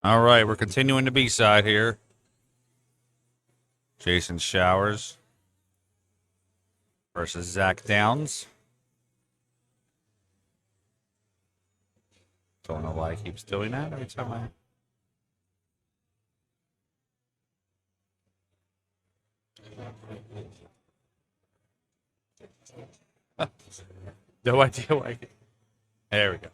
All right, we're continuing the B side here. Jason Showers versus Zach Downs. Don't know why he keeps doing that every time I. No idea why. There we go.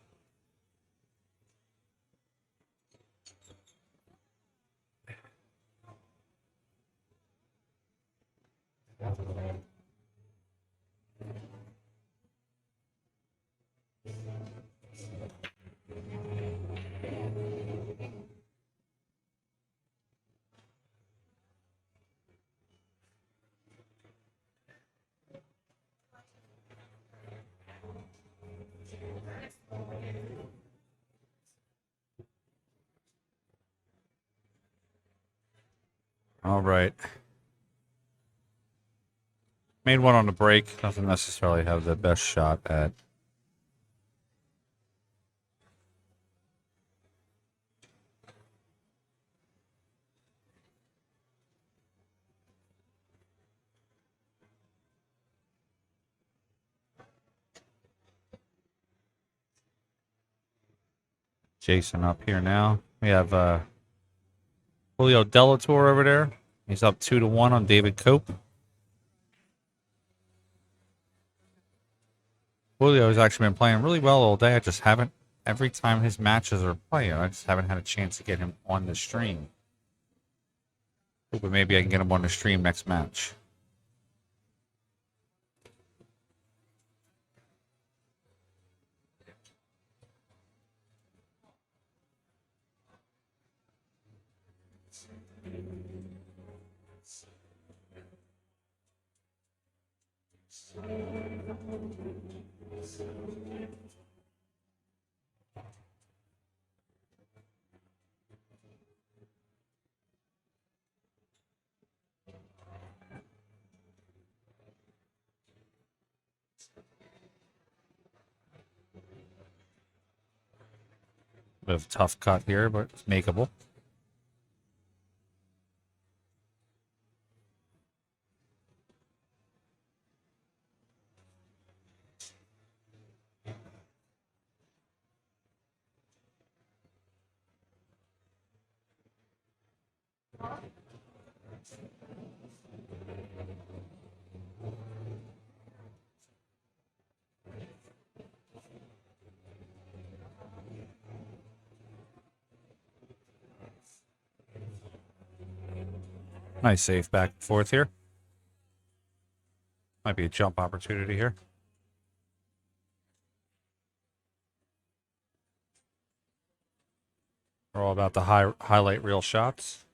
All right. Made one on the break. Doesn't necessarily have the best shot at. Jason up here now. We have Julio Delator over there. He's up 2-1 on David Cope. Julio's actually been playing really well all day. I just haven't, every time his matches are playing, I just haven't had a chance to get him on the stream. But maybe I can get him on the stream next match. Bit of a tough cut here, but it's makeable. Nice save back and forth here. Might be a jump opportunity here. We're all about the highlight reel shots.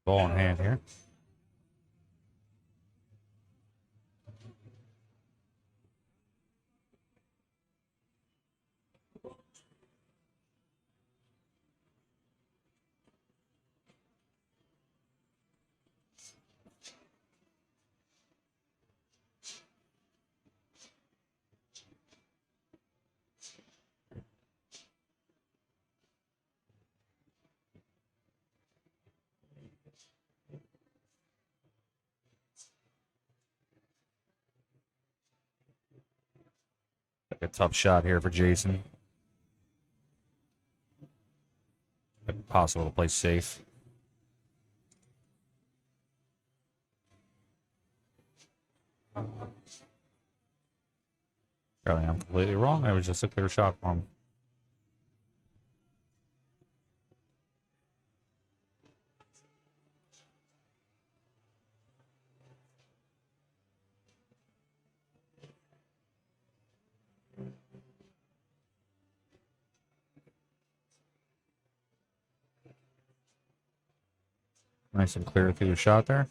Ball in hand here. A tough shot here for Jason. Possible to play safe. Apparently I'm completely wrong. It was just a clear shot for him. Nice and clear through the shot there.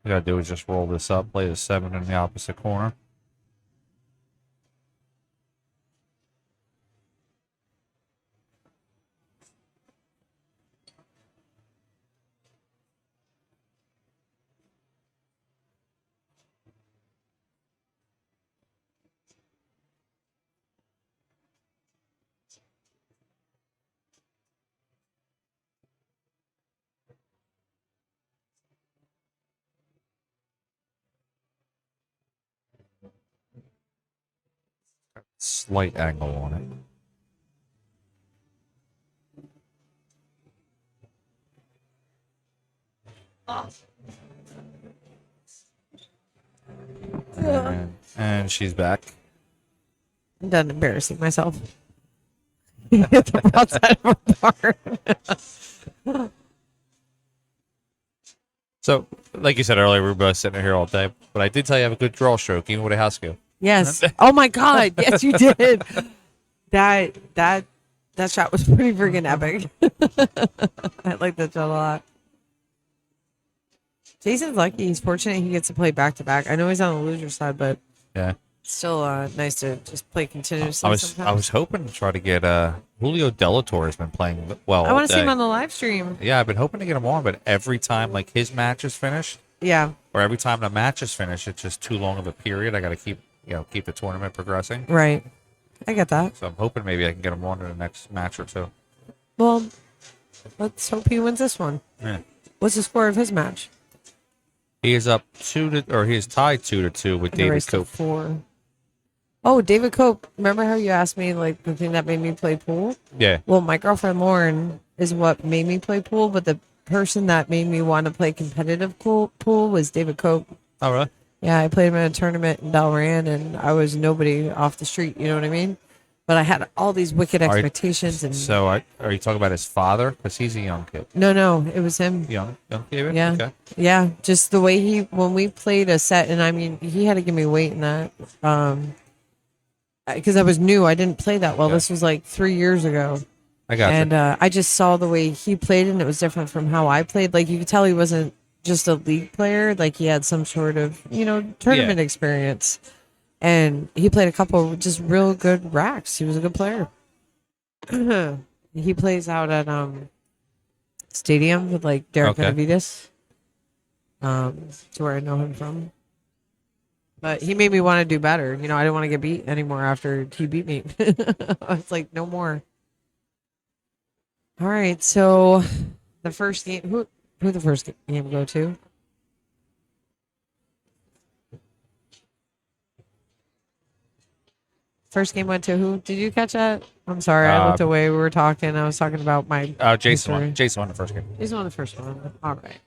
What you gotta do is just roll this up, play the 7 in the opposite corner. Slight angle on it. And she's back. I'm done embarrassing myself. Hit the outside of a bar. So, like you said earlier, we were both sitting here all day, but I did tell you I have a good draw stroke, even with a house cue. Yes. Oh my God. Yes, you did. That shot was pretty freaking epic. I like that shot a lot. Jason's lucky. He's fortunate he gets to play back to back. I know he's on the loser side, but Yeah. it's still nice to just play continuously. I was hoping to try to get Julio Delatorre has been playing well. I want to see him on the live stream. Yeah, I've been hoping to get him on, but every time like his match is finished, Yeah. or every time the match is finished, it's just too long of a period. I got to keep the tournament progressing. Right. I get that. So I'm hoping maybe I can get him on in the next match or two. Well, let's hope he wins this one. Yeah. What's the score of his match? He is up he is tied 2-2 with David Cope. 4. Oh, David Cope. Remember how you asked me like the thing that made me play pool? Yeah. Well, my girlfriend Lauren is what made me play pool, but the person that made me want to play competitive pool was David Cope. Oh, really? Yeah, I played him in a tournament in Delran, and I was nobody off the street. You know what I mean? But I had all these wicked expectations. So are you talking about his father? Because he's a young kid. No, it was him. Young David? Yeah. Okay. Yeah, just the way when we played a set, and I mean, he had to give me weight in that. Because I was new. I didn't play that well. Yeah. This was like 3 years ago. I got And you. I just saw the way he played, and it was different from how I played. Like, you could tell he wasn't just a league player. Like, he had some sort of, tournament experience. And he played a couple just real good racks. He was a good player. He plays out at Stadium with, like, Derek Benavides. To where I know him from. But he made me want to do better. I didn't want to get beat anymore after he beat me. I was like, no more. All right, so the first game, who the first game go to? First game went to who? Did you catch that? I'm sorry, I looked away. We were talking. I was talking about my. Jason won. Jason won the first game. Jason won the first one. All right.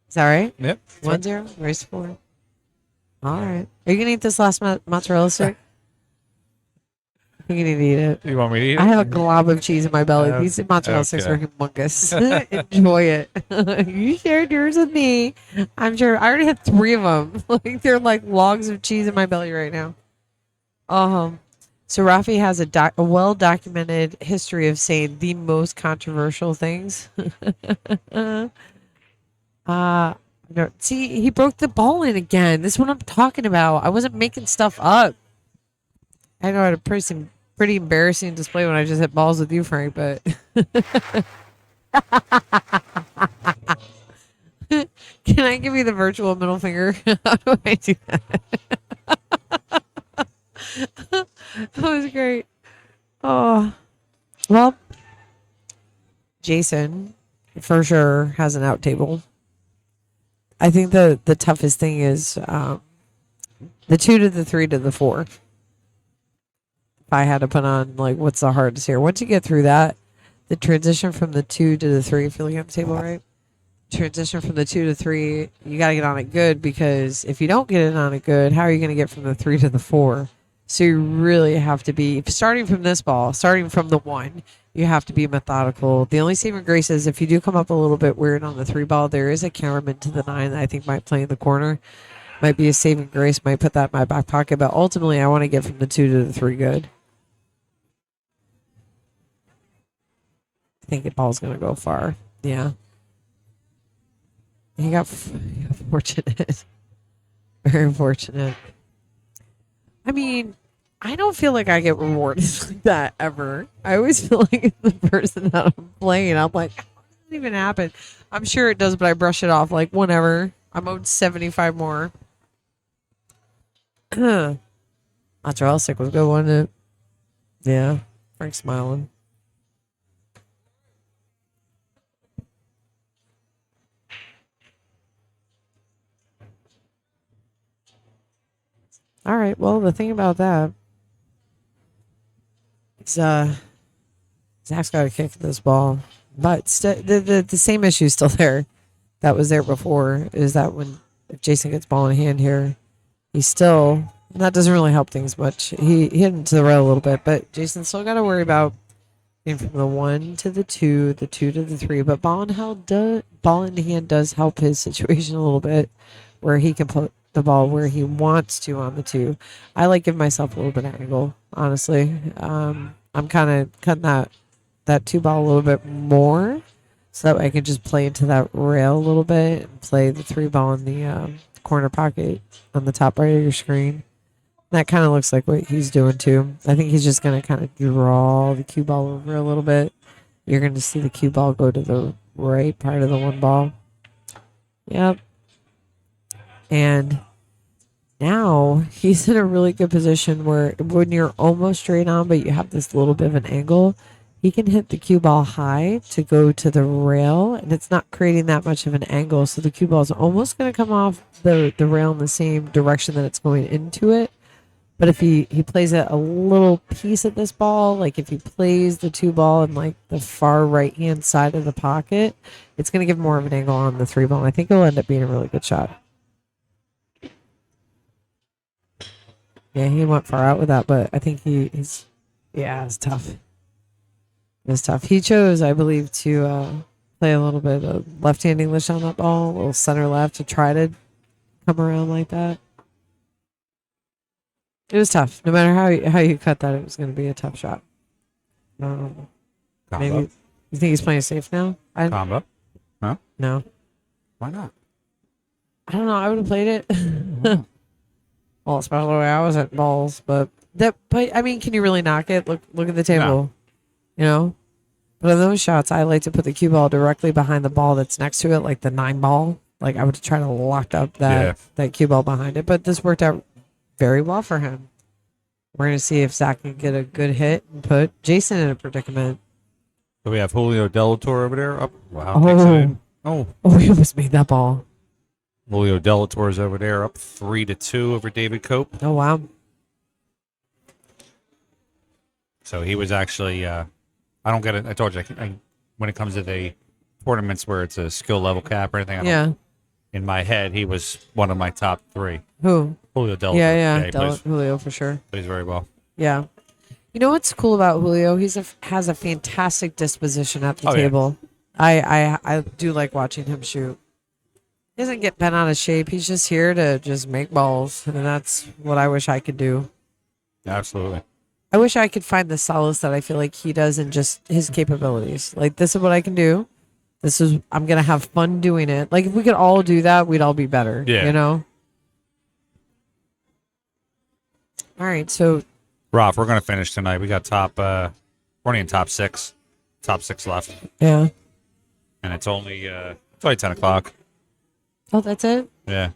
Is that right? Yep. 1-0. Race 4. All right. Are you gonna eat this last mozzarella stick? You need to eat it. You want me to eat it? I have a glob of cheese in my belly. These mozzarella sticks are humongous. Enjoy it. You shared yours with me. I'm sure. I already had 3 of them. Like, they're like logs of cheese in my belly right now. So Rafi has a well-documented history of saying the most controversial things. No, see, he broke the ball in again. This is what I'm talking about. I wasn't making stuff up. I know I had a pretty embarrassing display when I just hit balls with you, Frank, but can I give you the virtual middle finger? How do I do that? That was great. Oh, well, Jason for sure has an out table. I think the toughest thing is the 2 to the 3 to the 4. If I had to put on, like, what's the hardest here? Once you get through that, the transition from the 2 to the 3, feel like I'm table right? Transition from the 2 to 3, you got to get on it good, because if you don't get it on it good, how are you going to get from the 3 to the 4? So you really have to be, starting from this ball, starting from the 1, you have to be methodical. The only saving grace is if you do come up a little bit weird on the 3 ball, there is a counterman to the 9 that I think might play in the corner. Might be a saving grace, might put that in my back pocket, but ultimately I want to get from the 2 to the 3 good. I think the ball's going to go far. Yeah. He got fortunate. Very fortunate. I mean, I don't feel like I get rewarded like that ever. I always feel like the person that I'm playing, I'm like, how does that even happen? I'm sure it does, but I brush it off like whenever. I'm owed 75 more. Mozzarella stick was good, wasn't it? Yeah. Frank's smiling. All right. Well, the thing about that is, Zach's got to kick this ball, but the same issue is still there that was there before. Is that when if Jason gets ball in hand here, he's still, and that doesn't really help things much. He hit into the rail a little bit, but Jason still got to worry about getting from the 1 to the 2, the 2 to the 3. But ball in hand does help his situation a little bit, where he can put the ball where he wants to on the 2. I like giving myself a little bit of angle, honestly. I'm kind of cutting that 2 ball a little bit more, so that I can just play into that rail a little bit and play the 3 ball in the corner pocket on the top right of your screen. That kind of looks like what he's doing too. I think he's just going to kind of draw the cue ball over a little bit. You're going to see the cue ball go to the right part of the 1 ball. Yep. And now he's in a really good position where when you're almost straight on, but you have this little bit of an angle, he can hit the cue ball high to go to the rail, and it's not creating that much of an angle. So the cue ball is almost going to come off the rail in the same direction that it's going into it. But if he plays it a little piece at this ball, like if he plays the 2 ball in like the far right hand side of the pocket, it's going to give more of an angle on the 3 ball. And I think it'll end up being a really good shot. Yeah, he went far out with that, but I think it's tough. It's tough. He chose, I believe, to play a little bit of left-hand English on that ball, a little center left to try to come around like that. It was tough. No matter how you cut that, it was going to be a tough shot. Maybe you think he's playing safe now? Combo? Huh? No. Why not? I don't know. I would have played it. Well, especially the way I was at balls, but I mean, can you really knock it? Look at the table. No. You know? But on those shots, I like to put the cue ball directly behind the ball that's next to it, like the 9 ball. Like I would try to lock up that cue ball behind it. But this worked out very well for him. We're going to see if Zach can get a good hit and put Jason in a predicament. So we have Julio Delator over there. Oh, wow. We almost made that ball. Julio Delator is over there, up 3-2 over David Cope. Oh, wow. So he was actually, I don't get it. I told you, when it comes to the tournaments where it's a skill level cap or anything, in my head, he was one of my top 3. Who? Julio Delator. Yeah, Julio for sure. Plays very well. Yeah. You know what's cool about Julio? Has a fantastic disposition at the table. Yeah. I do like watching him shoot. He doesn't get bent out of shape. He's just here to just make balls, and that's what I wish I could do. Absolutely. I wish I could find the solace that I feel like he does in just his capabilities. Like, this is what I can do. I'm going to have fun doing it. Like, if we could all do that, we'd all be better. Yeah. You know? All right, so. Roth, we're going to finish tonight. We got we're only in top 6. Top 6 left. Yeah. And it's only 10 o'clock. Oh, that's it? Yeah.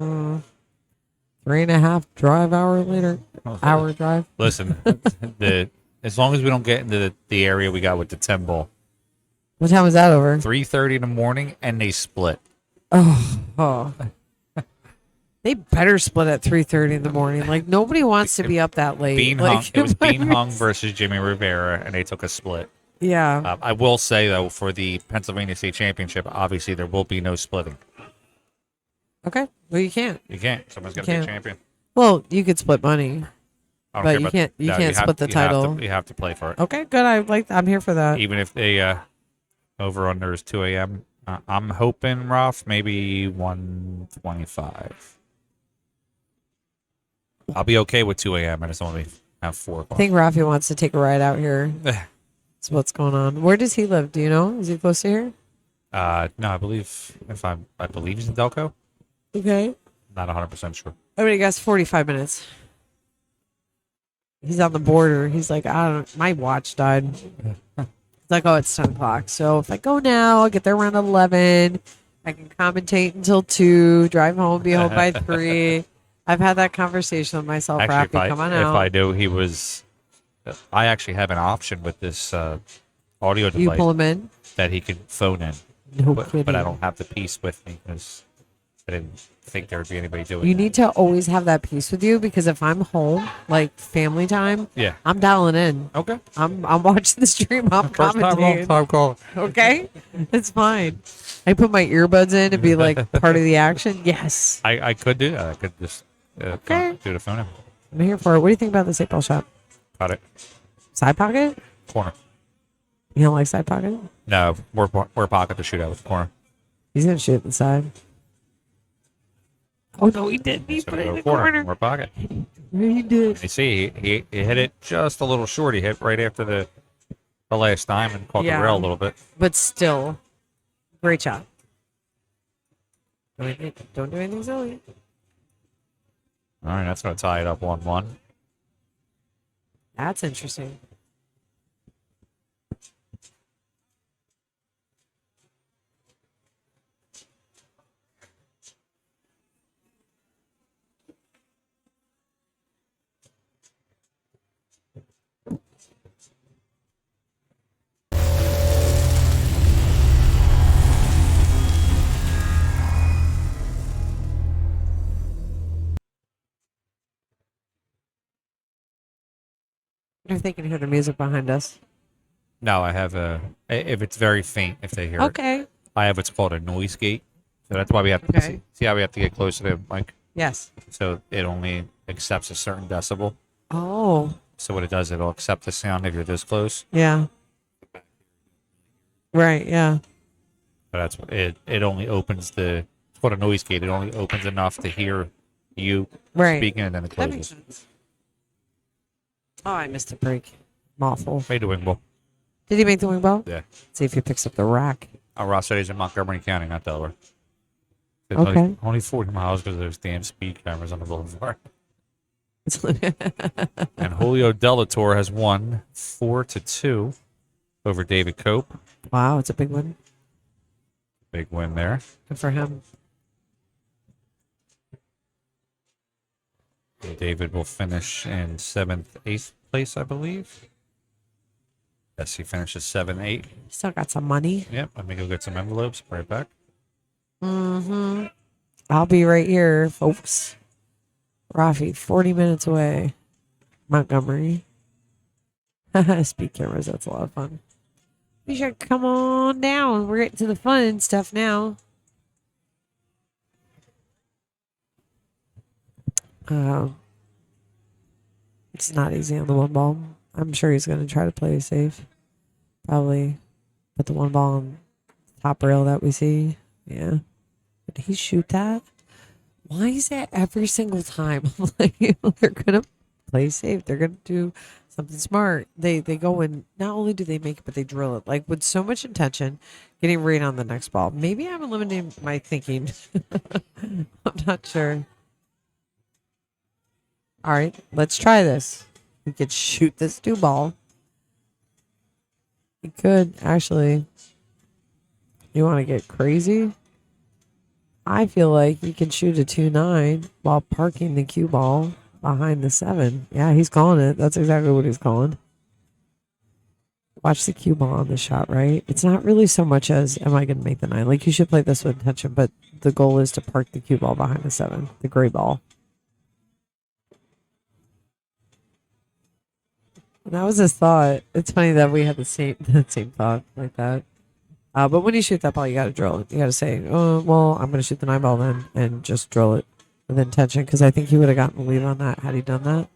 3.5 drive hour later. Hour drive. Listen, as long as we don't get into the area we got with the 10 ball. What time was that over? 3:30 in the morning, and they split. Oh. They better split at 3:30 in the morning. Like, nobody wants to be up that late. It was Bean Hung versus Jimmy Rivera, and they took a split. Yeah. I will say, though, for the Pennsylvania State Championship, obviously there will be no splitting. Okay. Well, you can't. You can't. Someone's going to be a champion. Well, you could split money. I don't But care you about- can't. You no, can't split the title. You have to play for it. Okay, good. I'm here for that. Even if they over under is 2 a.m. I'm hoping, Ralph, maybe 125. I'll be okay with 2 a.m. and it's only at 4 I o'clock. think Rafi wants to take a ride out here. That's what's going on. Where does he live? Do you know? Is he close to here? No, I believe I believe he's in Delco. Okay. Not 100% sure. I mean, I guess 45 minutes. He's on the border. He's like, I don't. My watch died. It's like, oh, it's 10 o'clock. So if I go now, I'll get there around 11. I can commentate until 2, drive home, be home by 3. I've had that conversation with myself. Actually, Rafi, come on if out. I knew he was, I actually have an option with this audio You device pull him in? that he can phone in, No but kidding. I don't have the piece with me because I didn't think there would be anybody doing You that. need to always have that piece with you because if I'm home, like family time, Yeah. I'm dialing in. Okay. I'm watching the stream. I'm First time, long commentating. time calling. Okay, it's fine. I put my earbuds in to be like part of the action. Yes, I could do that. I could just Okay. do the phone in. I'm here for it. What do you think about this 8-ball shot? Got it. Side pocket? Corner. You don't like side pocket? No, we're pocket to shoot out with the corner. He's gonna shoot the side. Oh no, he didn't. He So put we it in go the corner. corner. We're pocket. He did. You see, he hit it just a little short. He hit right after the last time and caught Yeah. the rail a little bit. But still, great shot. Don't do anything silly. All right, that's going to tie it up 1-1. That's interesting. I wonder if they can hear the music behind us. No, I have if it's very faint, if they hear it. Okay. I have what's called a noise gate. So that's why we have to Okay. see how we have to get closer to the mic. Yes. So it only accepts a certain decibel. Oh. So what it does, it'll accept the sound if you're this close. Yeah. Right. Yeah. But that's it only opens it's called a noise gate. It only opens enough to hear you Right. speaking and then it That makes closes. sense. Oh, I missed a break. I'm awful. Made the wing ball. Did he make the wing ball? Yeah. See if he picks up the rack. Ross said he's in Montgomery County, not Delaware. It's Okay. only 40 miles because there's damn speed cameras on the boulevard. And Julio Delator has won 4-2 over David Cope. Wow, it's a big one. Big win there. Good for him. And David will finish in 8th place, I believe. Yes, he finishes 7-8. Still got some money. Yep, let me go get some envelopes. Right back. Mm-hmm. I'll be right here, folks. Rafi, 40 minutes away. Montgomery. Speed cameras, that's a lot of fun. You should come on down. We're getting to the fun stuff now. It's not easy on the one ball. I'm sure he's going to try to play safe. Probably put the one ball on the top rail that we see. Yeah. Did he shoot that? Why is that every single time? I'm like, they're going to play safe. They're going to do something smart. They go in, not only do they make it, but they drill it. Like with so much intention, getting right on the next ball. Maybe I'm eliminating my thinking. I'm not sure. All right, let's try this. We could shoot this 2-ball. We could, actually. You want to get crazy? I feel like you can shoot a 2-9 while parking the cue ball behind the 7. Yeah, he's calling it. That's exactly what he's calling. Watch the cue ball on the shot, right? It's not really so much as, am I going to make the 9? Like, you should play this with intention, but the goal is to park the cue ball behind the 7, the gray ball. And that was his thought. It's funny that we had the same thought like that. But when you shoot that ball, you got to drill it. You got to say, oh, well, I'm going to shoot the 9 ball then and just drill it with intention because I think he would have gotten the lead on that had he done that.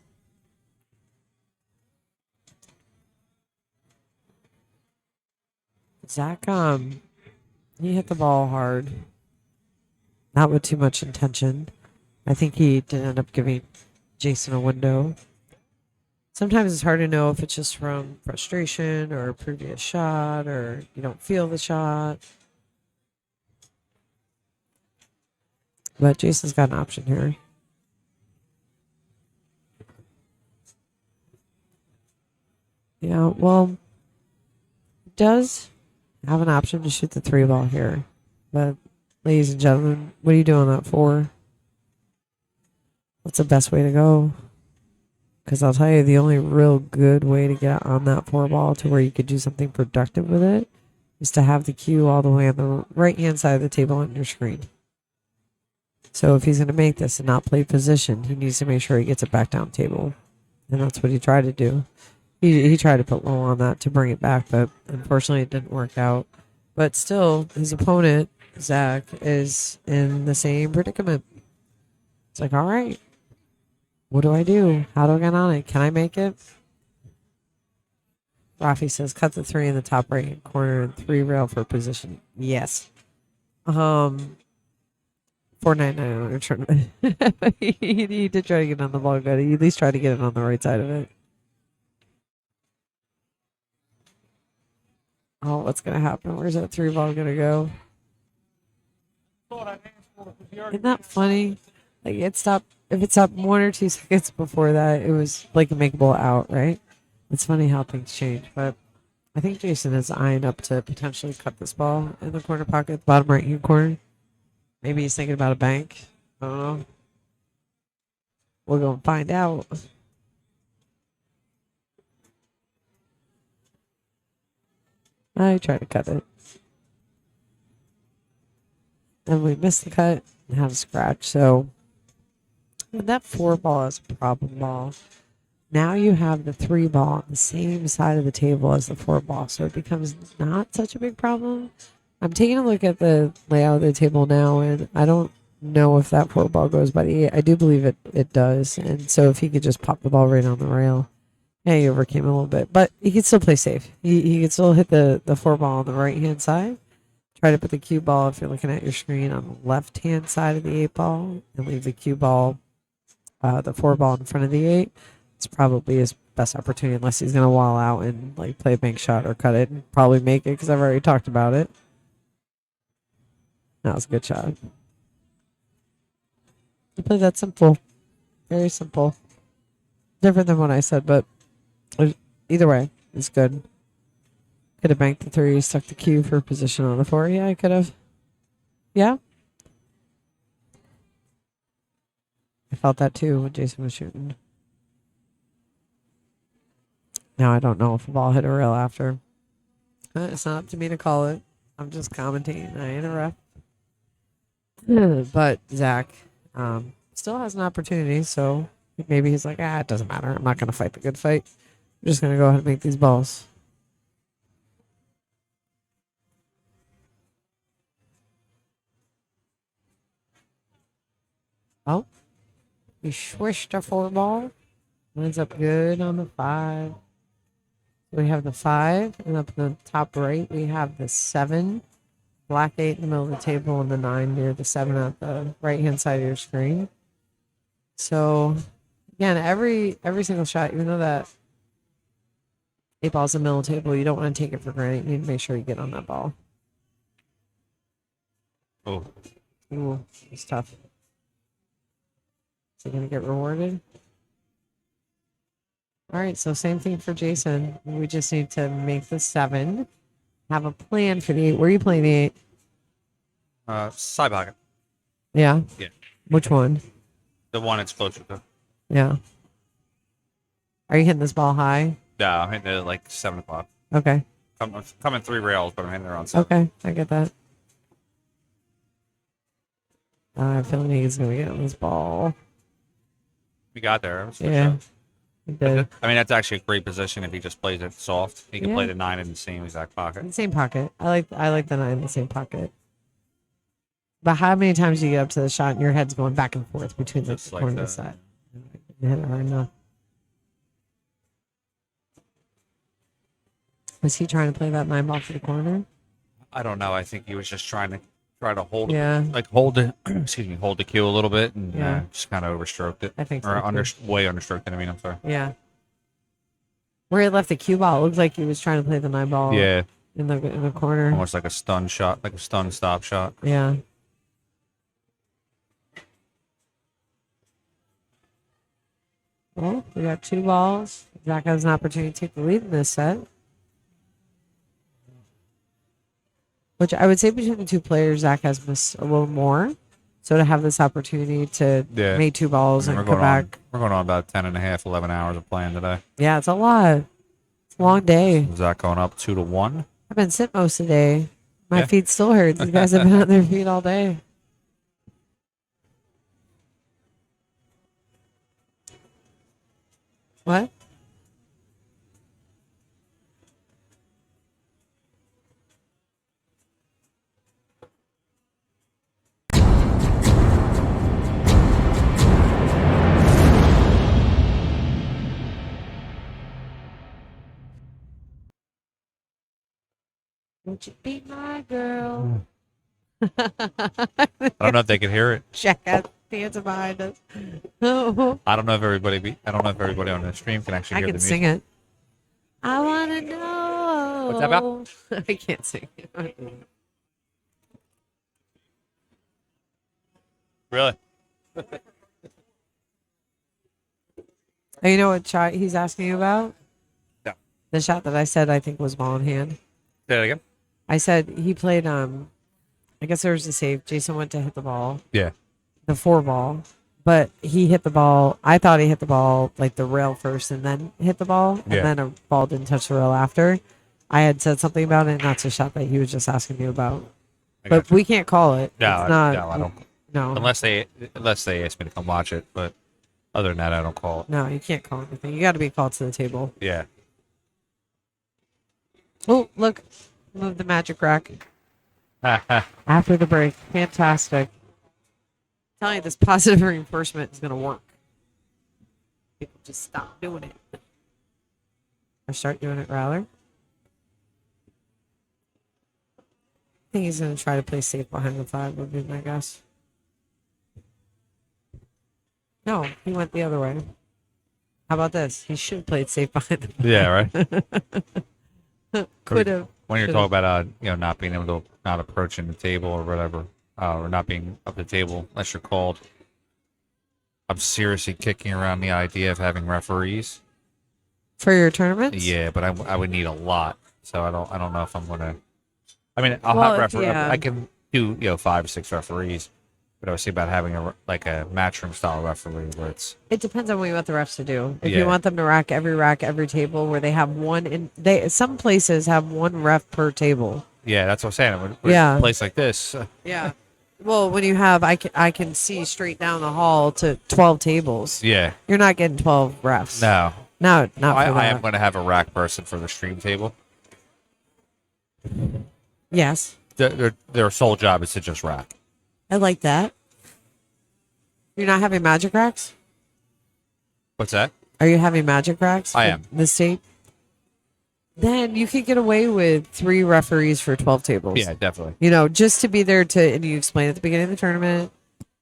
Zach, he hit the ball hard. Not with too much intention. I think he did end up giving Jason a window. Sometimes it's hard to know if it's just from frustration or a previous shot or you don't feel the shot. But Jason's got an option here. Yeah, well, does have an option to shoot the 3 ball here. But, ladies and gentlemen, what are you doing that for? What's the best way to go? Because I'll tell you, the only real good way to get on that 4 ball to where you could do something productive with it is to have the cue all the way on the right-hand side of the table on your screen. So if he's going to make this and not play position, he needs to make sure he gets it back down table. And that's what he tried to do. He tried to put low on that to bring it back, but unfortunately it didn't work out. But still, his opponent, Zach, is in the same predicament. It's like, all right, what do I do? How do I get on it? Can I make it? Rafi says, cut the 3 in the top right corner and 3 rail for position. Yes. 499 on your tournament. He did try to get on the ball good. He at least tried to get it on the right side of it. Oh, what's going to happen? Where's that 3 ball going to go? Isn't that funny? Like, it stopped. If it stopped 1 or 2 seconds before that, it was like a makeable out, right? It's funny how things change. But I think Jason is eyeing up to potentially cut this ball in the corner pocket, bottom right hand corner. Maybe he's thinking about a bank. I don't know. We're going to find out. I tried to cut it. And we missed the cut and had a scratch. So that 4 ball is a problem ball. Now you have the 3 ball on the same side of the table as the 4 ball. So it becomes not such a big problem. I'm taking a look at the layout of the table now, and I don't know if that 4 ball goes by the 8. I do believe it does. And so if he could just pop the ball right on the rail. Yeah, he overcame a little bit, but he could still play safe. He could still hit the 4 ball on the right-hand side. Try to put the cue ball, if you're looking at your screen, on the left-hand side of the 8 ball and leave the cue ball, the 4 ball in front of the 8. It's probably his best opportunity unless he's going to wall out and like play a bank shot or cut it and probably make it because I've already talked about it. That was a good shot. He played that simple. Very simple. Different than what I said, but either way, it's good. Could have banked the 3, stuck the cue for position on the 4. Yeah, I could have. Yeah. I felt that too when Jason was shooting. Now I don't know if the ball hit a rail after. It's not up to me to call it. I'm just commentating. I ain't a ref. But Zach still has an opportunity, so maybe he's like, it doesn't matter. I'm not going to fight the good fight. I'm just going to go ahead and make these balls. Oh, we swished a 4 ball. Ends up good on the 5. We have the 5, and up in the top right, we have the 7. Black 8 in the middle of the table, and the 9 near the 7 at the right-hand side of your screen. So, again, every single shot, even though that 8 ball's in the middle of the table, you don't want to take it for granted. You need to make sure you get on that ball. Oh. Ooh, it's tough. Is he going to get rewarded? All right, so same thing for Jason. We just need to make the 7. Have a plan for the 8. Where are you playing the 8? Side pocket. Yeah? Yeah. Which one? The one it's closer to. Yeah. Are you hitting this ball high? Yeah, I'm hitting it at like 7 o'clock. Okay. Coming 3 rails, but I'm hitting it around 7. Okay, I get that. I feel like he's going to get on this ball. We got there. Yeah. He did. I mean, that's actually a great position if he just plays it soft. He can Yeah. play the 9 in the same exact pocket. In the same pocket. I like the 9 in the same pocket. But how many times do you get up to the shot and your head's going back and forth between the Just like corner and the that. side? You hit it hard enough. Was he trying to play that 9 ball for the corner? I don't know. I think he was just trying to hold Yeah. hold it. Excuse me, hold the cue a little bit and Yeah. just kind of overstroked it. I think so. Or too. way understroked it. I mean, I'm sorry. Yeah. Where he left the cue ball, it looked like he was trying to play the 9 ball Yeah, in the corner. almost like a stun shot, like a stun stop shot. Yeah. Well, we got 2 balls. Zach has an opportunity to take the lead in this set. Which I would say between the 2 players, Zach has missed a little more. So to have this opportunity to make 2 balls and come back. We're going on about 10 and a half, 11 hours of playing today. Yeah, it's a lot. It's a long day. Is that going up 2-1? I've been sitting most of the day. My feet still hurt. These guys have been on their feet all day. What? Won't you be my girl? I don't know if they can hear it. Jack has dancing behind us. I don't know if everybody on the stream can actually I hear the can music. sing it. I want to know. What's that about? I can't sing it. Really? Oh, you know what shot he's asking you about? No. The shot that I said I think was ball in hand. Say that again? I said he played, I guess there was a save. Jason went to hit the ball. Yeah. The 4 ball. But he hit the ball. I thought he hit the ball like the rail first and then hit the ball. And then a ball didn't touch the rail after. I had said something about it, and that's a shot that he was just asking you about. But we can't call it. No, it's not, no, I don't. No. Unless they ask me to come watch it, but other than that, I don't call it. No, you can't call anything. You got to be called to the table. Yeah. Oh, look. Move the magic rack. After the break. Fantastic. I'm telling you, this positive reinforcement is going to work. People just stop doing it. Or start doing it, rather. I think he's going to try to play safe behind the 5, would be my guess. No, he went the other way. How about this? He should have played safe behind the 5. Yeah, right. Could have. When you're talking about not being able to not approaching the table or whatever, or not being up the table unless you're called, I'm seriously kicking around the idea of having referees for your tournaments. Yeah, but I would need a lot, so I don't know if I'm gonna. I mean, I'll have referees. Yeah. I can do 5 or 6 referees, but I was thinking about having a matchroom style referee where it's. It depends on what you want the refs to do. If Yeah. you want them to rack every table where they have one some places have one ref per table. Yeah, that's what I'm saying. When Yeah. a place like this. Yeah. Well, when you have I can see straight down the hall to 12 tables. Yeah. You're not getting 12 refs. No. No, not for I that. am going to have a rack person for the stream table. Yes. Their sole job is to just rack. I like that. You're not having magic racks? What's that? Are you having magic racks? I for am. The state? Then you could get away with 3 referees for 12 tables. Yeah, definitely. You know, just to be there and you explain at the beginning of the tournament,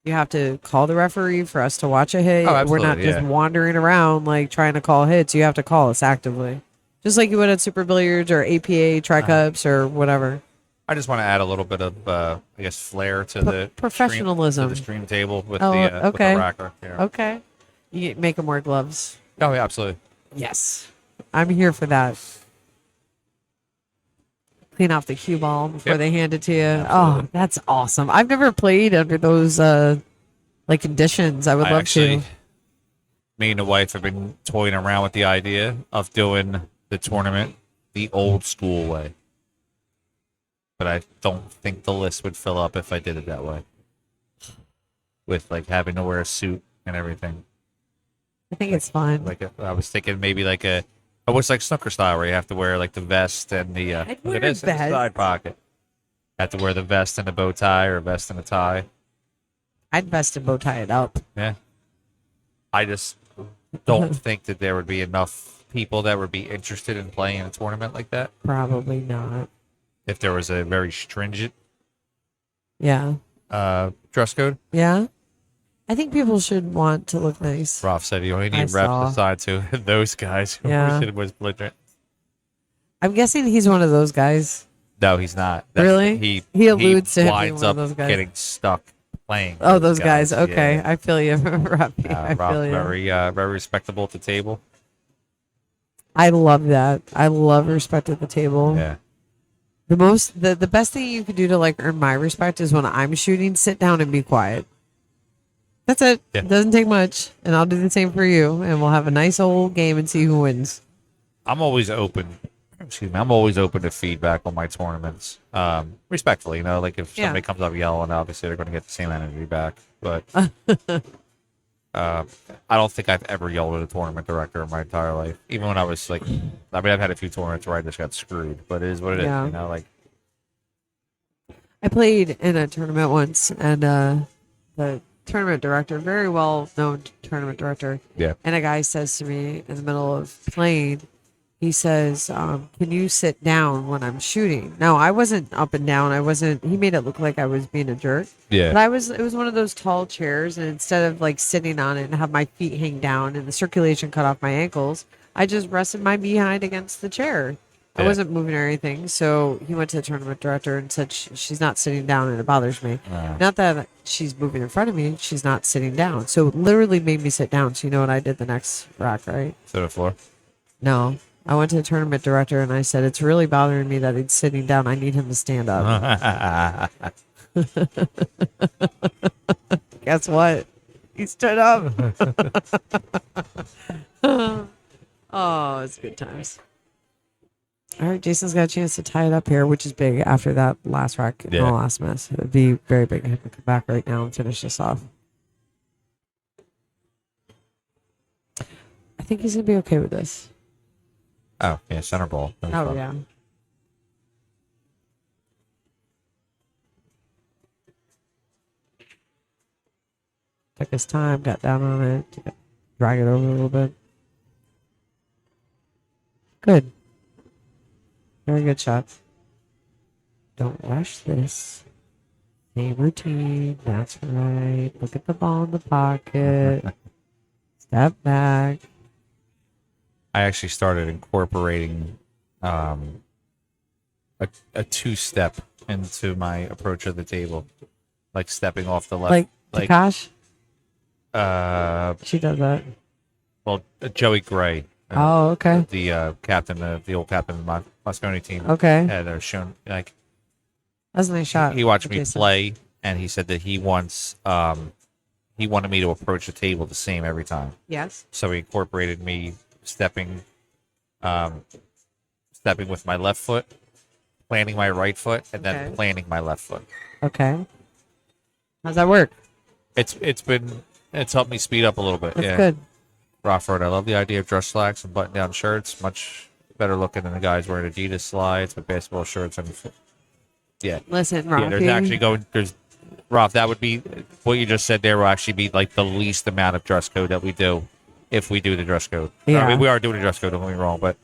you have to call the referee for us to watch a hit. Oh, We're not absolutely, just yeah. wandering around like trying to call hits. You have to call us actively. Just like you would at Super Billiards or APA, Tri-Cups or whatever. I just want to add a little bit of, I guess, flair to the professionalism. to the stream table with Oh, the with the okay. racker. Yeah. Okay. You make them wear gloves. Oh, yeah, absolutely. Yes. I'm here for that. Clean off the cue ball before Yep. they hand it to you. Absolutely. Oh, that's awesome. I've never played under those conditions. I would love to. Me and the wife have been toying around with the idea of doing the tournament the old school way. But I don't think the list would fill up if I did it that way. With having to wear a suit and everything. I think it's fun. I was thinking maybe almost like snooker style where you have to wear the vest and the I'd look wear at this a in the vest. side pocket. Have to wear the vest and a bow tie or a vest and a tie. I'd vest and bow tie it up. Yeah. I just don't think that there would be enough people that would be interested in playing a tournament like that. Probably not. If there was a very stringent Yeah. dress code. Yeah. I think people should want to look nice. Ralph said you only I need saw. reps aside to those guys who Yeah. was belligerent. I'm guessing he's one of those guys. No, he's not. Really? He alludes to him being winds one of up those guys. getting stuck playing. Oh, those guys. Okay, Yeah. I feel you, Robbie. I Ralph, feel you. very respectable at the table. I love that. I love respect at the table. Yeah. The best thing you can do to like earn my respect is when I'm shooting, sit down and be quiet. That's it. Yeah. It doesn't take much, and I'll do the same for you, and we'll have a nice old game and see who wins. I'm always open. Excuse me. I'm always open to feedback on my tournaments. Respectfully, like if somebody comes up yelling, obviously they're going to get the same energy back. But I don't think I've ever yelled at a tournament director in my entire life. Even when I was like, I've had a few tournaments where I just got screwed. But it is what it is. Like I played in a tournament once, and the tournament director, very well known tournament director, and a guy says to me in the middle of playing, he says, can you sit down when I'm shooting? No, I wasn't up and down. He made it look like I was being a jerk. Yeah. But it was one of those tall chairs, and instead of like sitting on it and have my feet hang down and the circulation cut off my ankles, I just rested my behind against the chair. I wasn't moving or anything. So he went to the tournament director and said, she's not sitting down and it bothers me. Not that she's moving in front of me. She's not sitting down. So it literally made me sit down. So you know what I did the next rack, right? To the floor? No. I went to the tournament director and I said, it's really bothering me that he's sitting down. I need him to stand up. Guess what? He stood up. Oh, it's good times. All right, Jason's got a chance to tie it up here, which is big after that last rack and the last miss. It would be very big for him to come back right now and finish this off. I think he's going to be okay with this. Oh, yeah, center ball. Oh, yeah. Took his time, got down on it, drag it over a little bit. Good. Very good shot. Don't rush this. Same routine. That's right. Look at the ball in the pocket. Step back. I actually started incorporating a two-step into my approach of the table, like stepping off the left. Like Takash? She does that. Well, Joey Gray. Oh, okay. The captain, the old captain of the Moscone team. Okay. Yeah, they're shown like. That's a nice shot. He watched me play, and he said that he wanted me to approach the table the same every time. Yes. So he incorporated me stepping with my left foot, planting my right foot, and then planting my left foot. Okay. How's that work? It's helped me speed up a little bit. That's good. Rockford, I love the idea of dress slacks and button-down shirts. Much better looking than the guys wearing Adidas slides with basketball shirts. Listen, Rafi. There's Rob, that would be what you just said there will actually be like the least amount of dress code that we do if we do the dress code. Yeah. I mean, we are doing a dress code, don't get me wrong, but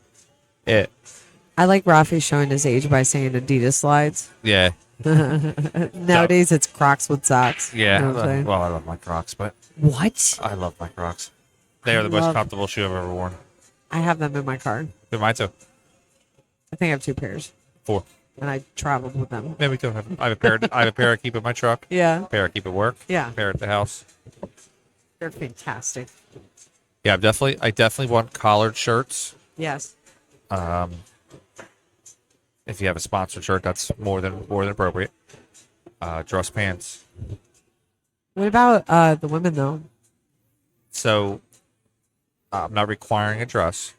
I like Rafi showing his age by saying Adidas slides. Yeah. Nowadays it's Crocs with socks. Yeah. You know what I'm saying? Well, I love my Crocs, but what? I love my Crocs. They are the most comfortable shoe I've ever worn. I have them in my car. They're mine too. I think I have 2 pairs. 4. And I traveled with them. Yeah, me too. I have a pair. I have a pair I keep in my truck. Yeah. A pair I keep at work. Yeah. A pair at the house. They're fantastic. Yeah, I definitely want collared shirts. Yes. If you have a sponsored shirt, that's more than appropriate. Dress pants. What about the women though? So, I'm not requiring a dress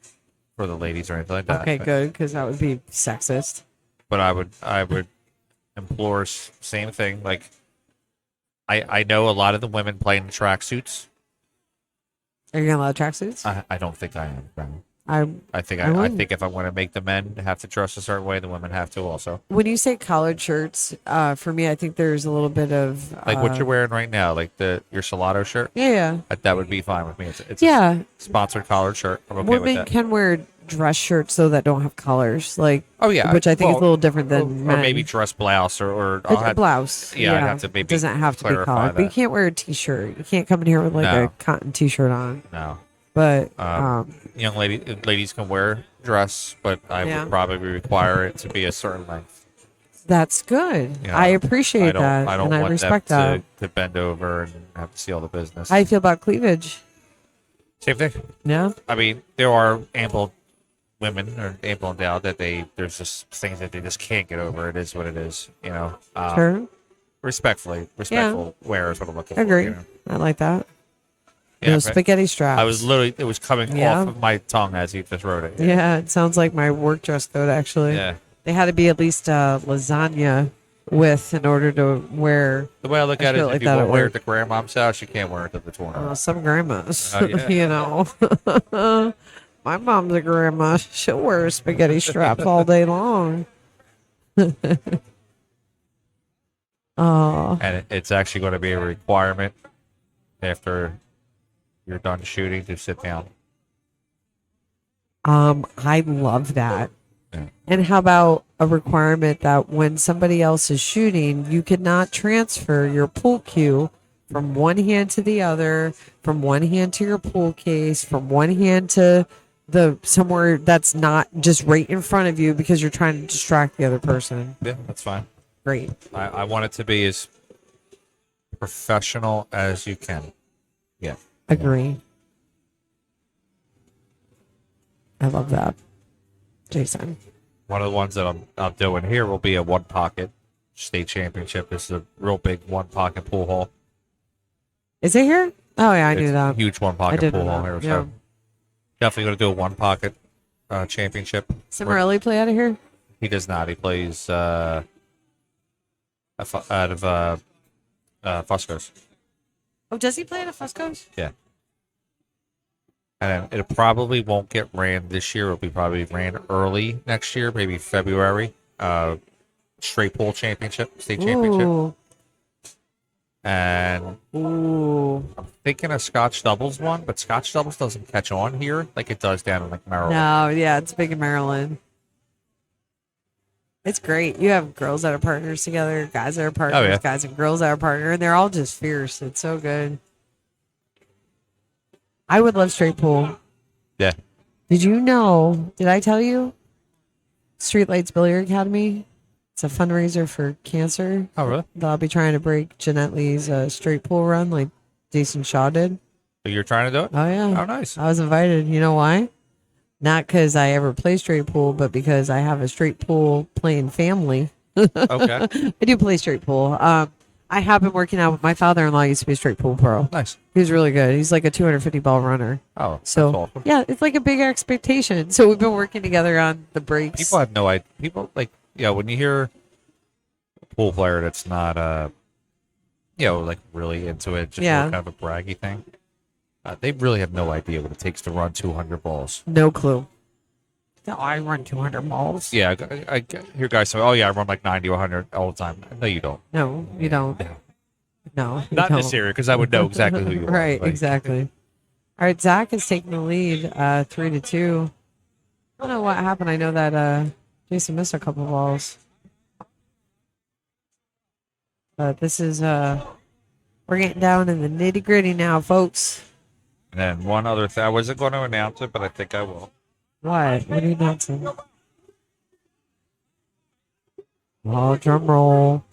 for the ladies or anything like that. Okay, good, because that would be sexist. But I would implore same thing. Like, I know a lot of the women play in tracksuits. Are you gonna allow tracksuits? I don't think I am. Brandon. I think if I want to make the men have to dress a certain way, the women have to also. When you say collared shirts, for me, I think there's a little bit of like what you're wearing right now, like your Shootout shirt. Yeah, that would be fine with me. It's a sponsored collared shirt. I'm okay women with that. can wear dress shirts though that don't have collars, like which I think is a little different than men. Or maybe dress blouse or a blouse. Yeah, I'd have to maybe it doesn't have to be collared, that. but you can't wear a t-shirt. You can't come in here with like a cotton t-shirt on. No. But young ladies can wear dress, but I would probably require it to be a certain length. That's good. You know, I appreciate that, I don't and I want respect them that. to bend over and have to see all the business. How do you feel about cleavage? Same thing. Yeah. I mean, there are ample women or ample endowed that there's just things that they just can't get over. It is what it is, you know. Sure. Respectful wear is what I'm looking for. Agree. You know? I like that. Yeah, No but spaghetti straps. it was coming Yeah. off of my tongue as he just wrote it. Yeah, it sounds like my work dress code, actually. Yeah. They had to be at least lasagna with in order to wear. The way I look at it feel is like if you that want at to wear it work. to grandmom's house, you can't wear it to the tournament. Some grandmas, Yeah. you know. My mom's a grandma. She'll wear spaghetti straps all day long. Oh, And it's actually going to be a requirement after you're done shooting to sit down. I love that. Yeah. And how about a requirement that when somebody else is shooting, you cannot transfer your pool cue from one hand to the other, from one hand to your pool case, from one hand to the somewhere that's not just right in front of you because you're trying to distract the other person. Yeah, that's fine. Great. I want it to be as professional as you can. Yeah. Agree. I love that. Jason. One of the ones that I'm doing here will be a one pocket state championship. This is a real big one pocket pool hall. Is it here? Oh yeah, I It's knew a that. huge one I pocket did pool know hall that. here. Yeah. So definitely going to do a one pocket championship. Cimarelli play out of here? He does not. He plays out of Fusco's. Oh, does he play at a Fusco's? Yeah. And it probably won't get ran this year. It'll be probably ran early next year, maybe February. Straight pool championship, state championship. Ooh. And Ooh. I'm thinking a Scotch doubles one, but Scotch doubles doesn't catch on here like it does down in like Maryland. No, yeah, it's big in Maryland. It's great. You have girls that are partners together, guys that are partners, yeah. guys and girls that are partner, and they're all just fierce. It's so good. I would love straight pool. Yeah. Did you know? Did I tell you? Streetlights Billiard Academy. It's a fundraiser for cancer. Oh, really? I'll be trying to break Jeanette Lee's straight pool run like Jason Shaw did. So you're trying to do it? Oh, yeah. Oh, nice. I was invited. You know why? Not because I ever play straight pool, but because I have a straight pool playing family. Okay. I do play straight pool. I have been working out with my father-in-law. Used to be a straight pool pro. Nice. He was really good. He's like a 250 ball runner. Oh, So that's awesome. yeah, it's like a big expectation. So we've been working together on the breaks. People have no idea. People like, when you hear a pool player that's not, like really into it, just Yeah. more kind of a braggy thing, they really have no idea what it takes to run 200 balls. No clue. No, I run 200 balls. Yeah, I hear guys say, "Oh yeah, I run like 90 or 100 all the time." No, you don't. No, you don't. No, you Not in don't. this area because I would know exactly who you are. Right, Like, exactly. All right, Zach is taking the lead, 3-2. I don't know what happened. I know that Jason missed a couple balls. But this is we're getting down in the nitty gritty now, folks. And then one other thing, I wasn't going to announce it, but I think I will. What? What are you announcing? Oh, drum roll.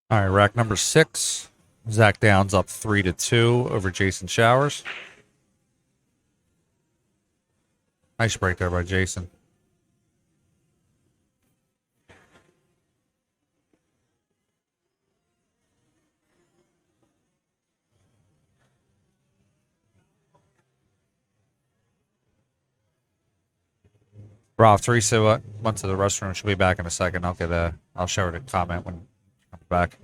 All right, rack number 6. Zach Downs up 3-2 over Jason Showers. Nice break there by Jason. Rob, Teresa went to the restroom. She'll be back in a second. I'll show her the comment when she comes back.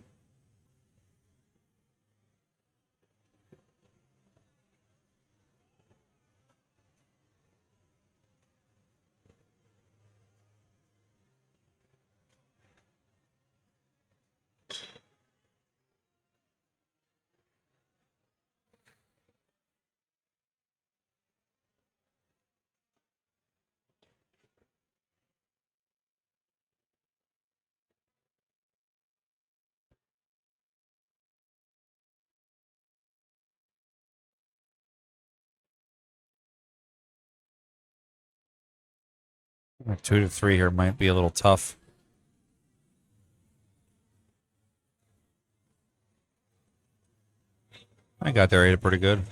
2 to 3 here might be a little tough. I got there, ate it pretty good.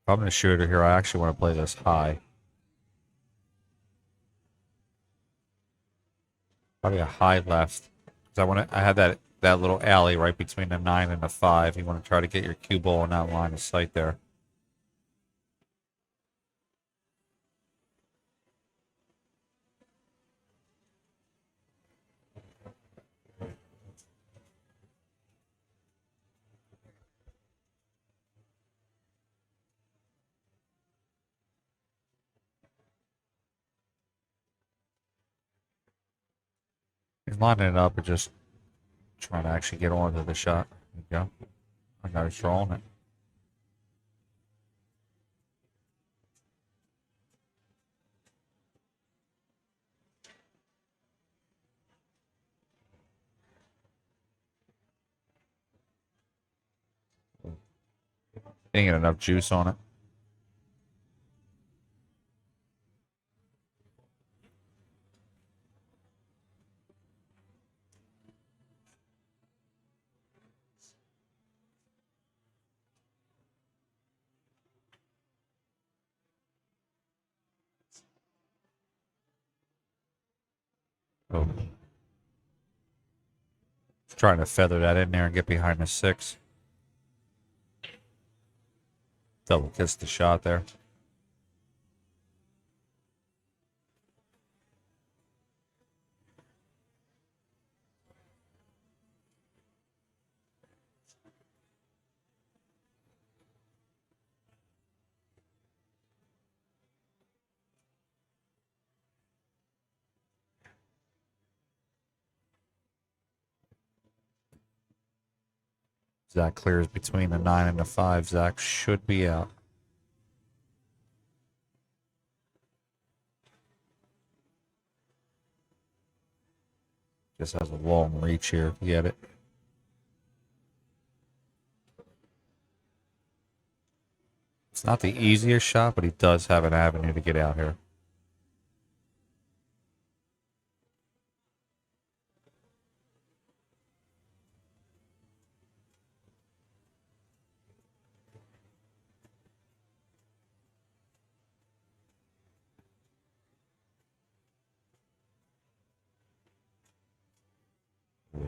If I'm going to shoot it here, I actually want to play this high. Probably a high left. Because I had that little alley right between the 9 and the 5. You want to try to get your cue ball in that line of sight there. He's lining it up and just trying to actually get onto the shot. There you go. I got it throwing it. Didn't get enough juice on it. Oh. Trying to feather that in there and get behind the 6. Double kiss the shot there. Zach clears between the 9 and the 5. Zach should be out. Just has a long reach here. Get it. It's not the easiest shot, but he does have an avenue to get out here.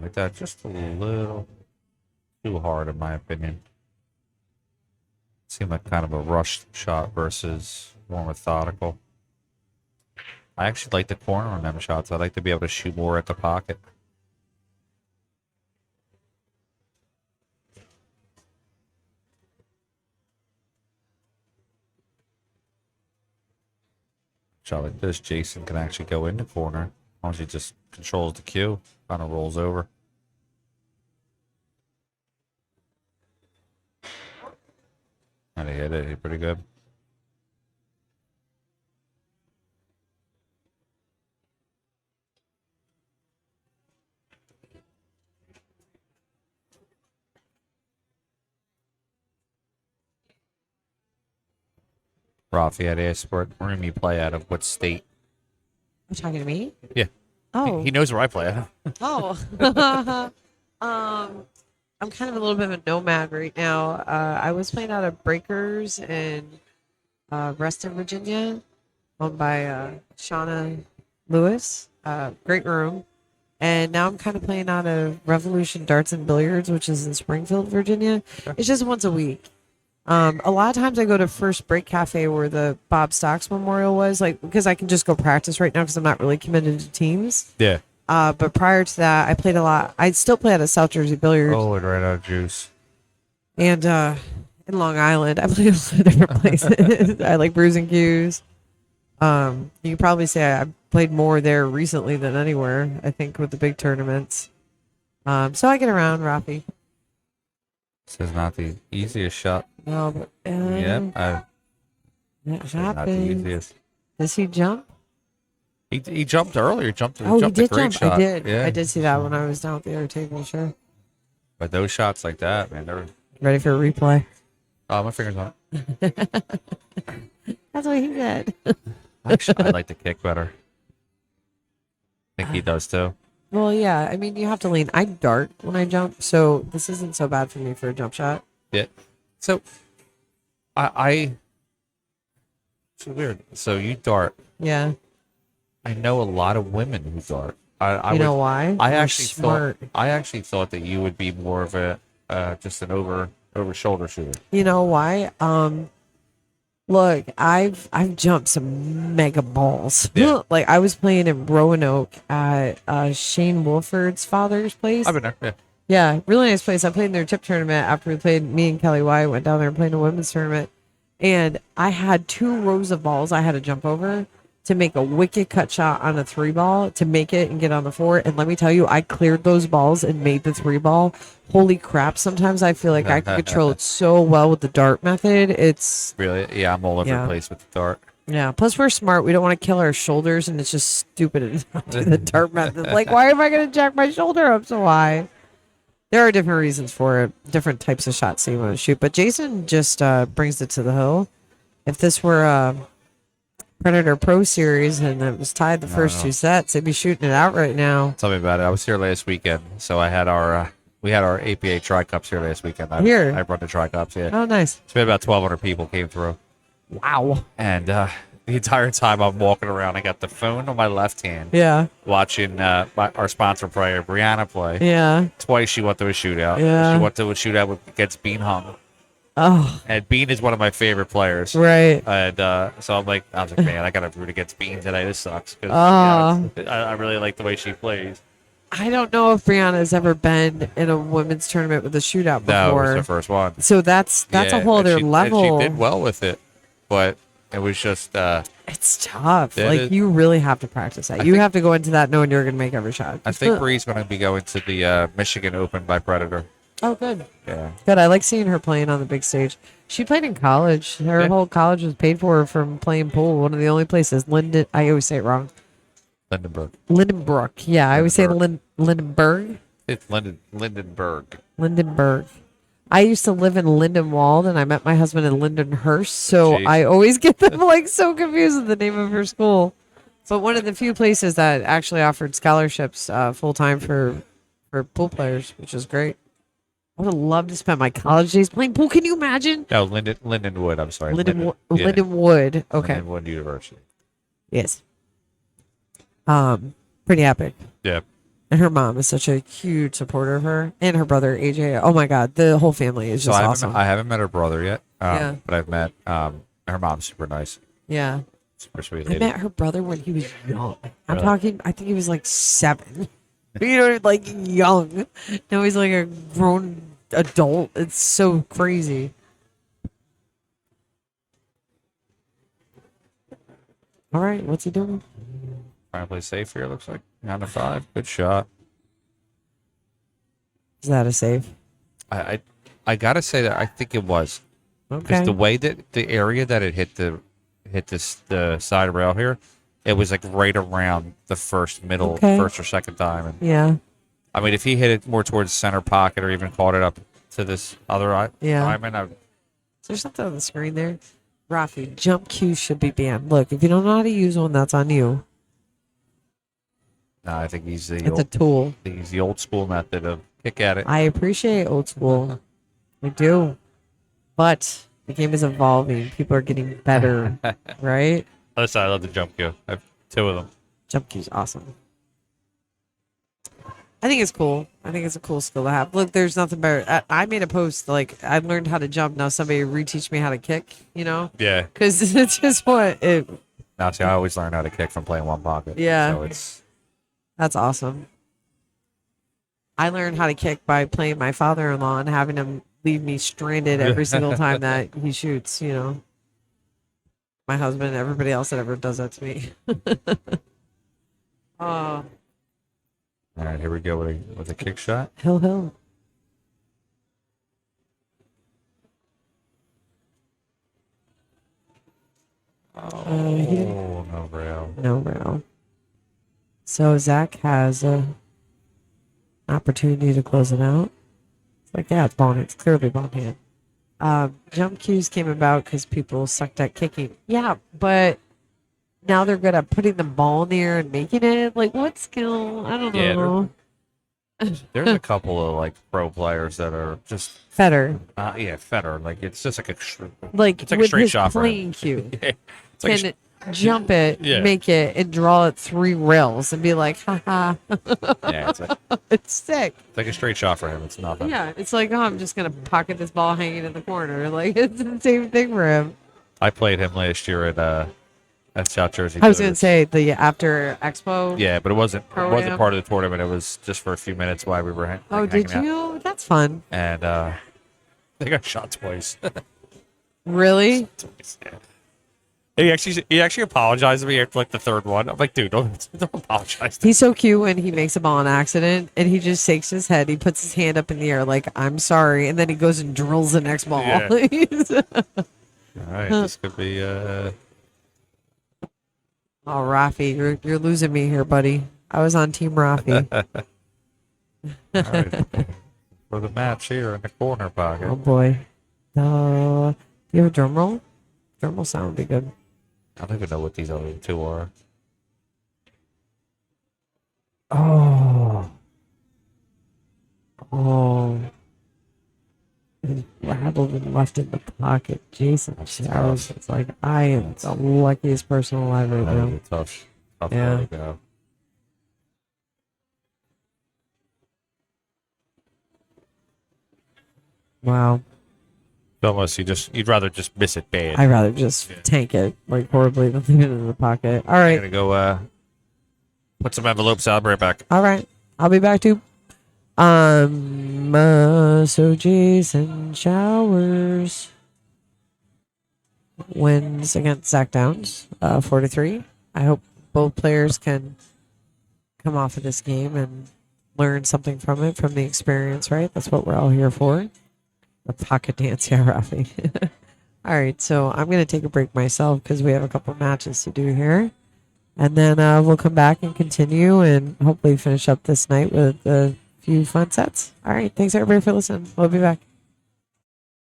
Like that, just a little too hard, in my opinion. Seemed like kind of a rushed shot versus more methodical. I actually like the corner on them shots. I like to be able to shoot more at the pocket. Shot like this, Jason can actually go in the corner. As long as he just controls the cue, kind of rolls over. And he hit it. He pretty good. Rafi had asked what room you play out of, what state. You're talking to me? Yeah. Oh. He knows where I play at. Oh. I'm kind of a little bit of a nomad right now. I was playing out of Breakers in Reston, Virginia, owned by Shauna Lewis. Great room. And now I'm kind of playing out of Revolution Darts and Billiards, which is in Springfield, Virginia. Okay. It's just once a week. A lot of times I go to First Break Cafe where the Bob Stocks Memorial was, like, because I can just go practice right now because I'm not really committed to teams. Yeah. But prior to that, I played a lot. I still play at a South Jersey Billiards. Oh, it ran out of juice. And in Long Island, I play a lot of different places. I like Bruising Cues. You can probably say I played more there recently than anywhere, I think, with the big tournaments. So I get around, Rafi. This is not the easiest shot. No, but Yep. that Not the happens. easiest. Does he jump? He jumped earlier. Jumped. Oh, he Jumped a did great jump. shot. I did. Yeah. I did see that when I was down at the other table. Sure. But those shots like that, man, they're. Ready for a replay? Oh, my fingers on That's what he said. it. Actually, I like the kick better. I think he does too. Well, yeah. I mean, you have to lean. I dart when I jump, so this isn't so bad for me for a jump shot. Yeah. So, I it's weird. So you dart. Yeah. I know a lot of women who dart. I You know would- why? I They're actually smart. thought. I actually thought that you would be more of a just an over shoulder shooter. You know why? Look, I've jumped some mega balls. Yeah. Like I was playing in Roanoke at Shane Wolford's father's place. I've been there. Yeah. Yeah, really nice place. I played in their tip tournament after we played. Me and Kelly White went down there and played in a women's tournament, and I had 2 rows of balls I had to jump over to make a wicked cut shot on a 3-ball to make it and get on the 4. And let me tell you, I cleared those balls and made the 3-ball. Holy crap! Sometimes I feel like I can control it so well with the dart method. It's Really? Yeah, I'm all over Yeah. the place with the dart. yeah. Plus, we're smart. We don't want to kill our shoulders, and it's just stupid to not do the dart method. Like, why am I going to jack my shoulder up so high? There are different reasons for it, different types of shots that you want to shoot. But Jason just brings it to the hill. If this were a Predator Pro Series and it was tied the first 2 sets, they'd be shooting it out right now. Tell me about it. I was here last weekend, so I had our we had our APA Tri Cups here last weekend. I run the Tri Cups. Yeah, Oh, nice. it's been about 1,200 people came through, Wow. and the entire time I'm walking around, I got the phone on my left hand, Yeah. watching our sponsor player Brianna play. Yeah. Twice she went to a shootout. Yeah. She went to a shootout against Bean Hung, Oh, and Bean is one of my favorite players. right. And so I was like, man, I got to root against Bean today. This sucks. 'Cause, I really like the way she plays. I don't know if Brianna has ever been in a women's tournament with a shootout No, it was before. her first one. So that's Yeah, a whole and other level. And she did well with it, but it was just It's tough. Yeah, Like you really have to practice that. You have to go into that knowing you're going to make every shot. I think Bree's going to be going to the Michigan Open by Predator. Oh, good. Yeah. Good. I like seeing her playing on the big stage. She played in college. Her Yeah. whole college was paid for from playing pool. One of the only places. Linden. I always say it wrong. Lindenberg. Lindenbrook. Yeah, I always say Lindenberg. It's Lindenberg. Lindenberg. I used to live in Lindenwald, and I met my husband in Lindenhurst, so Jeez. I always get them like so confused with the name of her school. But one of the few places that actually offered scholarships full time for pool players, which is great. I would have loved to spend my college days playing pool. Can you imagine? No, Lindenwood. I'm sorry. Lindenwood. Yeah, Lindenwood. Okay. Lindenwood University. Yes. Pretty epic. Yeah. And her mom is such a huge supporter of her, and her brother AJ. Oh my God, the whole family is So just I awesome. haven't met her brother yet. Yeah. But I've met her mom's super nice, Yeah. super sweet I lady. met her brother when he was young. I'm Really? talking, I think he was like 7. You know, like young. Now he's like a grown adult. It's so crazy. All right, what's he doing? Trying to play safe here. Looks like 9-5. Good shot. Is that a save? I gotta say that I think it was. Okay. Because the way that the area that it hit the side rail here, it was like right around the first or second time. And Yeah. I mean, if he hit it more towards center pocket or even caught it up to this other Yeah. diamond, Is there something on the screen there? Rafi, jump cues should be banned. Look, if you don't know how to use one, that's on you. I think he's the It's a tool. old school method of kick at it. I appreciate old school. I do. But the game is evolving. People are getting better, right? Listen, I love the jump cue. I have 2 of them. Jump cue's awesome. I think it's cool. I think it's a cool skill to have. Look, there's nothing better. I made a post like I learned how to jump. Now somebody reteach me how to kick. You know, Yeah. because it's just what it. Now, see, I always learn how to kick from playing one pocket. Yeah. So it's That's awesome. I learned how to kick by playing my father-in-law and having him leave me stranded every single time that he shoots. You know, my husband, everybody else that ever does that to me. Oh, all right. Here we go with a kick shot. hill. Oh, No rail. No rail. So Zach has a opportunity to close it out. It's like, yeah, it's ball hand. It's clearly ball hand. Jump cues came about because people sucked at kicking. Yeah, but now they're good at putting the ball in the air and making it. Like, what skill? I don't know. There's a couple of like pro players that are just Fetter. Fetter. Like it's just like Like, it's like a with straight his shot for him. playing cue. It's like Can jump it, Yeah. make it, and draw it 3 rails and be like, haha. It's sick. It's like a straight shot for him. It's nothing. Yeah, it's like, oh, I'm just going to pocket this ball hanging in the corner. Like, it's the same thing for him. I played him last year at South Jersey. I was going to say the after Expo. Yeah, but it wasn't Pro-Am. part of the tournament. It was just for a few minutes while we were Oh, did hanging out. you? That's fun. And they got shot twice. Really? Twice, yeah. He actually apologized to me after like the third one. I'm like, dude, don't apologize. He's so cute when he makes a ball on accident and he just shakes his head. He puts his hand up in the air like, I'm sorry. And then he goes and drills the next ball. Yeah. All right, this could be Oh, Rafi, you're losing me here, buddy. I was on Team Rafi. all right. For the match here in the corner pocket. Oh boy. Do you have a drum roll? Drum roll sound would be good. I don't even know what these other two are. Oh. It's rattled and left in the pocket. Jason Showers. It's like, I am the luckiest person alive right That now. was a tough Yeah. way to go. Wow. Almost you'd rather just miss it bad. I'd rather just tank it like horribly than leave it in the pocket. All I'm right. gonna go put some envelopes out. I'll be right back. All right. I'll be back too. So Jason Showers wins against Zach Downs, 4-3. I hope both players can come off of this game and learn something from it, from the experience, right? That's what we're all here for. The pocket dance, yeah, Rafi. All right, so I'm going to take a break myself because we have a couple matches to do here. And then we'll come back and continue and hopefully finish up this night with a few fun sets. All right, thanks everybody for listening. We'll be back.